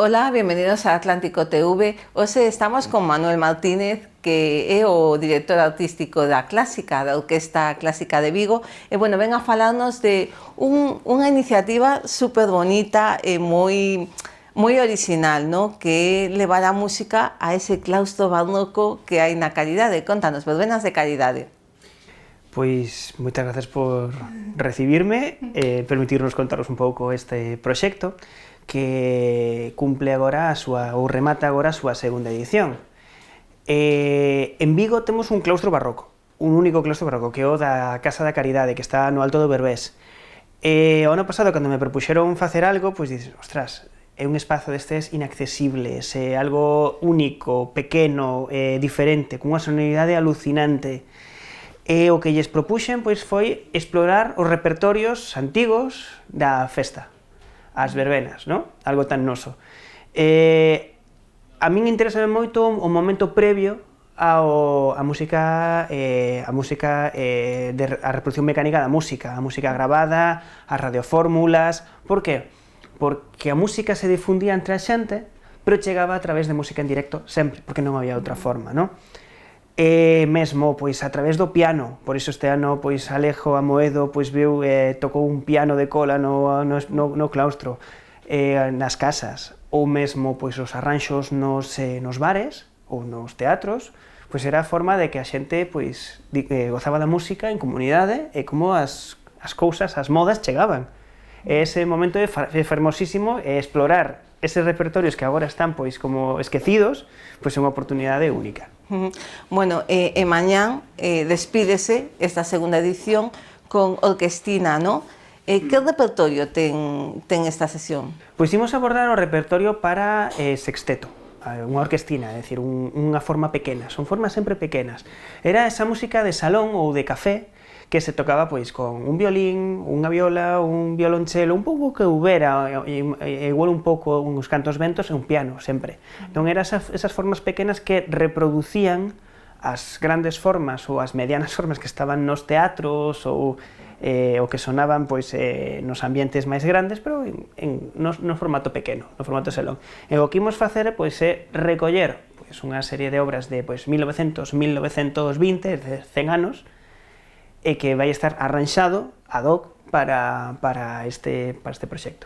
Hola, bienvenidos a Atlántico TV. Hoxe estamos con Manuel Martínez, que é o director artístico da Clásica, da Orquesta Clásica de Vigo, e, bueno, ven a falarnos de unha iniciativa super bonita e moi original, ¿no? Que é levar a música a ese claustro barroco que hai na Caridade. Contanos, verbenas de Caridade. Pois moitas gracias por recibirme e permitirnos contaros un pouco este proxecto que cumple agora ou remata agora a súa segunda edición. En Vigo temos un claustro barroco, un único claustro barroco, que é o da Casa da Caridade, que está no Alto do Berbés. O ano pasado, cando me propuxeron facer algo, pois dices, ostras, é un espazo destes inaccesibles, é algo único, pequeno, diferente, cunha sonoridade alucinante. E o que lles propuxen pois foi explorar os repertorios antigos da festa, as verbenas, non? Algo tan noso. A min interesa moito o momento previo a música, a reproducción mecánica da música, a música grabada, as radiofórmulas. Por que? Porque a música se difundía entre a xente, pero chegaba a través de música en directo sempre, porque non había outra forma, non? Mesmo, pois, a través do piano, por iso este ano, pois, Alejo Amoedo, pois, viu, tocou un piano de cola no claustro, nas casas, ou mesmo, pois, os arranxos nos bares, ou nos teatros, pois, era a forma de que a xente, pois, gozaba da música en comunidade, e como as cousas, as modas, chegaban. Ese momento é fermosísimo, e explorar eses repertorios que agora están, pois, como esquecidos, pois, é unha oportunidade única. Bueno, e mañán despídese esta segunda edición con Orquestina, ¿no? Que repertorio ten esta sesión? Pois imos abordar o repertorio para sexteto, unha orquestina, é dicir, unha forma pequena, son formas sempre pequenas. Era esa música de salón ou de café que se tocaba pois con un violín, unha viola, un violonchelo, un pouco que houbera, igual un pouco uns cantos ventos e un piano, sempre. Non eran esas formas pequenas que reproducían as grandes formas ou as medianas formas que estaban nos teatros ou que sonaban pois nos ambientes máis grandes, pero no formato pequeno, no formato salón. E o que imos facer pois é recoller pois unha serie de obras de pois 1900-1920, de 100 anos, e que vai estar arranxado ad hoc para este proxecto.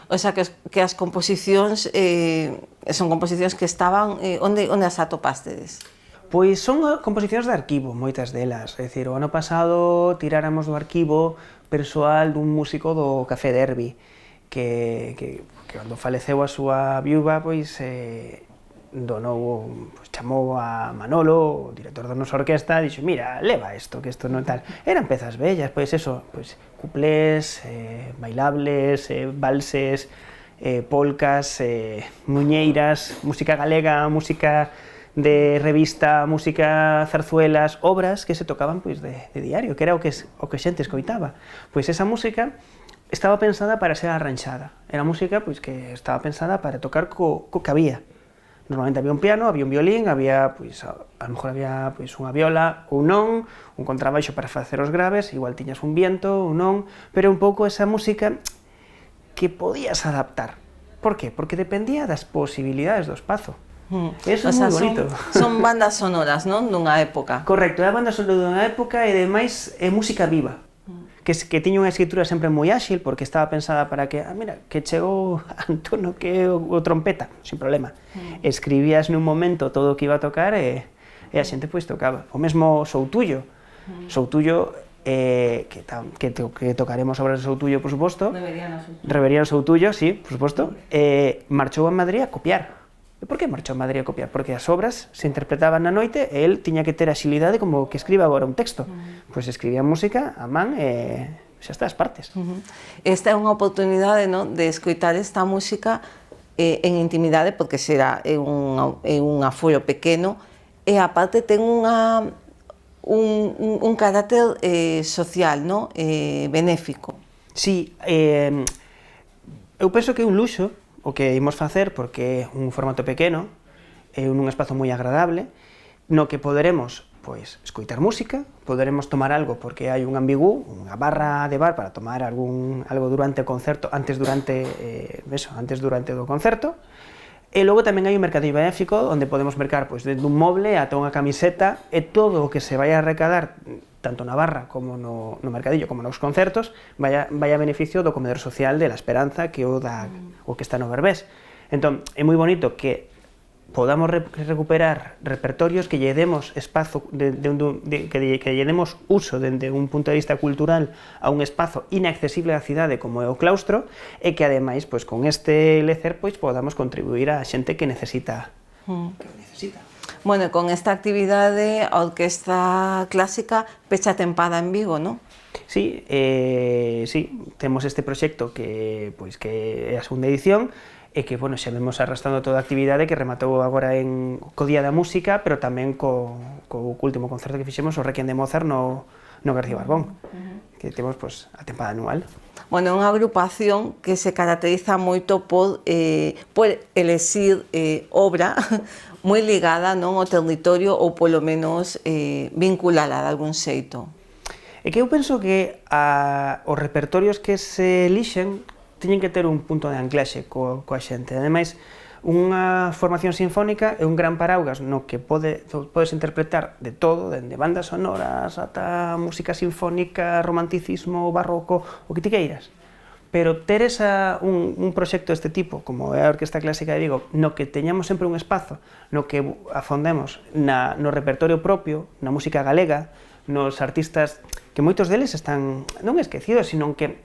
O sea, que as composicións son composicións que estaban... Onde as atopastedes? Pois son composicións de arquivo, moitas delas. É dicir, o ano pasado tiráramos do arquivo persoal dun músico do Café Derby, que cando faleceu a súa viúva, pois chamou a Manolo, o director da nosa orquesta, e dixo, mira, leva isto, que isto non tal. Eran pezas bellas, pois eso, cuplés, bailables, valses, polcas, muñeiras, música galega, música de revista, música zarzuelas, obras que se tocaban pois de diario, que era o que xente escoitaba. Pois esa música estaba pensada para ser arranxada. Era música pois que estaba pensada para tocar co que había. Normalmente había un piano, había un violín, había, pois, a lo mejor había pois, unha viola ou non, un contrabaixo para facer os graves, igual tiñas un viento ou non, pero un pouco esa música que podías adaptar. Por que? Porque dependía das posibilidades do espazo. Eso é moi bonito. Son bandas sonoras, non? Dunha época. Correcto, é a banda sonora dunha época e, ademais, é música viva. Que tiña unha escritura sempre moi áxil, porque estaba pensada para que, mira, que chegou Antono, que é o trompeta, sin problema. Escribías nun momento todo o que iba a tocar e a xente pois tocaba. O mesmo Soutullo. Soutullo, que tocaremos obras de Soutullo, por suposto. Reveriano Soutullo, sí, por suposto. Marchou a Madrid a copiar. E por que marchou a Madrid a copiar? Porque as obras se interpretaban na noite e el tiña que ter a xilidade como que escribe agora un texto. Pois escribía música a man e xa está, as partes. Esta é unha oportunidade, non, de escoitar esta música en intimidade, porque será un aforo pequeno, e aparte ten un carácter social, non? Benéfico. Sí, eu penso que é un luxo o que imos facer, porque é un formato pequeno, é un espazo moi agradable, no que poderemos pois, escoitar música, poderemos tomar algo, porque hai un ambigú, unha barra de bar para tomar algo durante o concerto, antes durante do concerto, E logo tamén hai un mercadillo benéfico onde podemos mercar pois, desde un moble ata unha camiseta e todo o que se vai a recadar tanto na barra como no mercadillo como nos concertos vai a beneficio do comedor social de La Esperanza que o que está no Berbés. Entón, é moi bonito que podamos recuperar repertorios que lle demos espazo, que lle demos uso dende un punto de vista cultural a un espazo inaccesible á cidade como é o claustro e que ademais pois, con este lecer pois, podamos contribuir á xente que necesita. Bueno, con esta actividade a Orquesta Clásica pecha tempada en Vigo, non? Sí, temos este proxecto que é a segunda edición e que, bueno, xa vemos arrastrando toda a actividade que rematou agora co Día da Música, pero tamén co último concerto que fixemos, o Requiem de Mozart no García Barbón, que temos pois, a tempada anual. Bueno, é unha agrupación que se caracteriza moito por elexir obra moi ligada non ao territorio ou polo menos vinculada de algún xeito. É que eu penso que os repertorios que se elixen teñen que ter un punto de anclaxe coa xente. Ademais, unha formación sinfónica é un gran paraugas no que podes interpretar de todo, dende bandas sonoras ata música sinfónica, romanticismo, barroco, o que ti queiras. Pero ter un proxecto deste tipo, como é a Orquesta Clásica de Vigo, no que teñamos sempre un espazo, no que afondemos no repertorio propio, na música galega, nos artistas que moitos deles están non esquecidos, sino que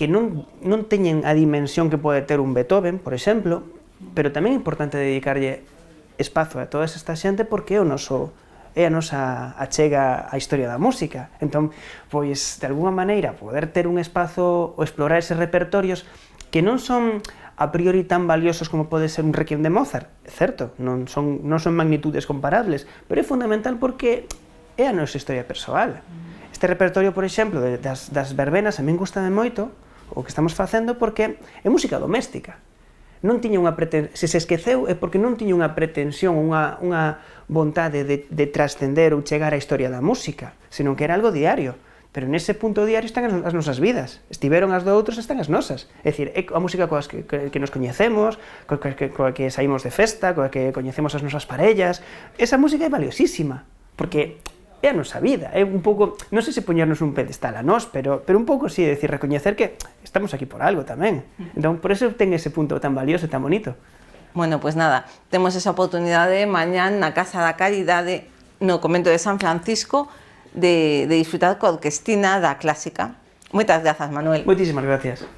non teñen a dimensión que pode ter un Beethoven, por exemplo, pero tamén é importante dedicarlle espazo a toda esta xente porque é a nosa achega á historia da música. Entón, pois, de alguma maneira, poder ter un espazo ou explorar eses repertorios que non son a priori tan valiosos como pode ser un Requiem de Mozart, é certo, non son magnitudes comparables, pero é fundamental porque é a nosa historia persoal. Este repertorio, por exemplo, das verbenas, a min gustame moito o que estamos facendo porque é música doméstica. Non tiña unha pretensión, se esqueceu é porque non tiña unha pretensión, unha vontade de trascender ou chegar á historia da música, senón que era algo diario. Pero nese punto diario están as nosas vidas. Estiveron as do outros, están as nosas. É dicir, é a música coa que nos coñecemos, coa que saímos de festa, coa que coñecemos as nosas parellas. Esa música é valiosísima, porque é a nosa vida, é un pouco, non sei se poñernos un pedestal a nós, pero un pouco sí, decir, recoñecer que estamos aquí por algo tamén. Entón, por eso ten ese punto tan valioso e tan bonito. Bueno, pues nada, temos esa oportunidade mañán na Casa da Caridade, no convento de San Francisco, de disfrutar coa Orquestina da Clásica. Moitas grazas, Manuel. Moitísimas gracias.